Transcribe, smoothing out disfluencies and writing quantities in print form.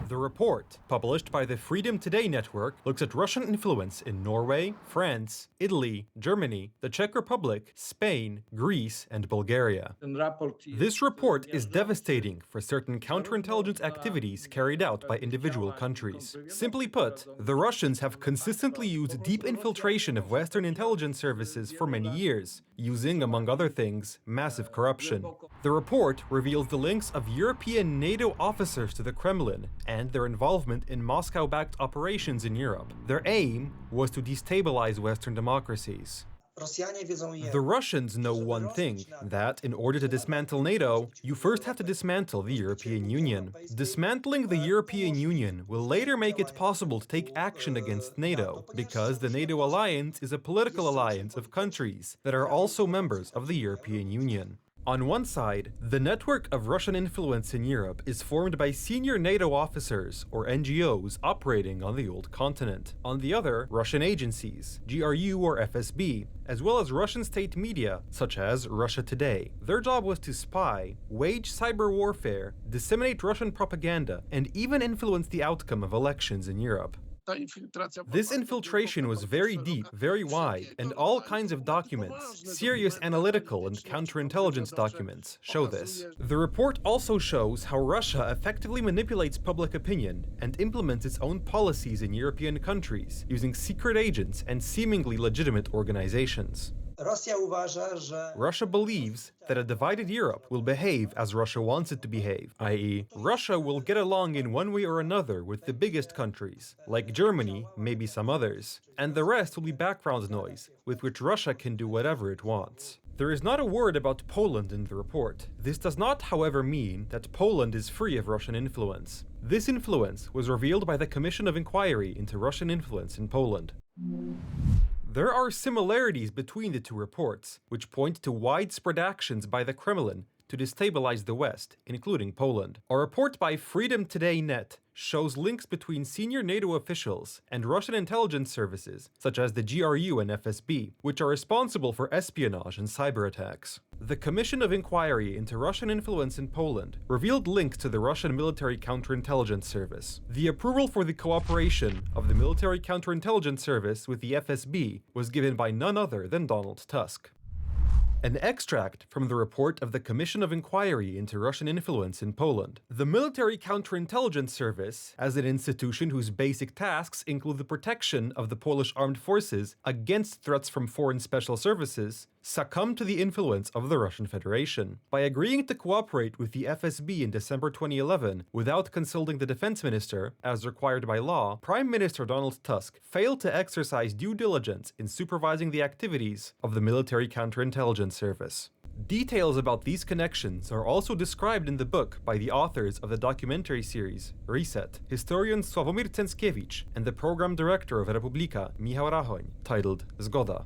The report, published by the Freedom Today network, looks at Russian influence in Norway, France, Italy, Germany, the Czech Republic, Spain, Greece, and Bulgaria. This report is devastating for certain counterintelligence activities carried out by individual countries. Simply put, the Russians have consistently used deep infiltration of Western intelligence services for many years, using, among other things, massive corruption. The report reveals the links of European NATO officers to the Kremlin and their involvement in Moscow-backed operations in Europe. Their aim was to destabilize Western democracies. The Russians know one thing, that in order to dismantle NATO, you first have to dismantle the European Union. Dismantling the European Union will later make it possible to take action against NATO, because the NATO alliance is a political alliance of countries that are also members of the European Union. On one side, the network of Russian influence in Europe is formed by senior NATO officers, or NGOs, operating on the old continent. On the other, Russian agencies, GRU or FSB, as well as Russian state media, such as Russia Today. Their job was to spy, wage cyber warfare, disseminate Russian propaganda, and even influence the outcome of elections in Europe. This infiltration was very deep, very wide, and all kinds of documents, serious analytical and counterintelligence documents, show this. The report also shows how Russia effectively manipulates public opinion and implements its own policies in European countries, using secret agents and seemingly legitimate organizations. Russia believes that a divided Europe will behave as Russia wants it to behave, i.e., Russia will get along in one way or another with the biggest countries, like Germany, maybe some others, and the rest will be background noise, with which Russia can do whatever it wants. There is not a word about Poland in the report. This does not, however, mean that Poland is free of Russian influence. This influence was revealed by the Commission of Inquiry into Russian Influence in Poland. There are similarities between the two reports, which point to widespread actions by the Kremlin to destabilize the West, including Poland. A report by Freedom Today Net shows links between senior NATO officials and Russian intelligence services, such as the GRU and FSB, which are responsible for espionage and cyber attacks. The Commission of Inquiry into Russian influence in Poland revealed links to the Russian military counterintelligence service. The approval for the cooperation of the military counterintelligence service with the FSB was given by none other than Donald Tusk. An extract from the report of the Commission of Inquiry into Russian Influence in Poland. The Military Counterintelligence Service, as an institution whose basic tasks include the protection of the Polish armed forces against threats from foreign special services, succumbed to the influence of the Russian Federation. By agreeing to cooperate with the FSB in December 2011 without consulting the defense minister, as required by law, Prime Minister Donald Tusk failed to exercise due diligence in supervising the activities of the Military Counterintelligence Service. Details about these connections are also described in the book by the authors of the documentary series Reset, historian Sławomir Cęckiewicz and the program director of Republika, Michał Rachoń, titled Zgoda.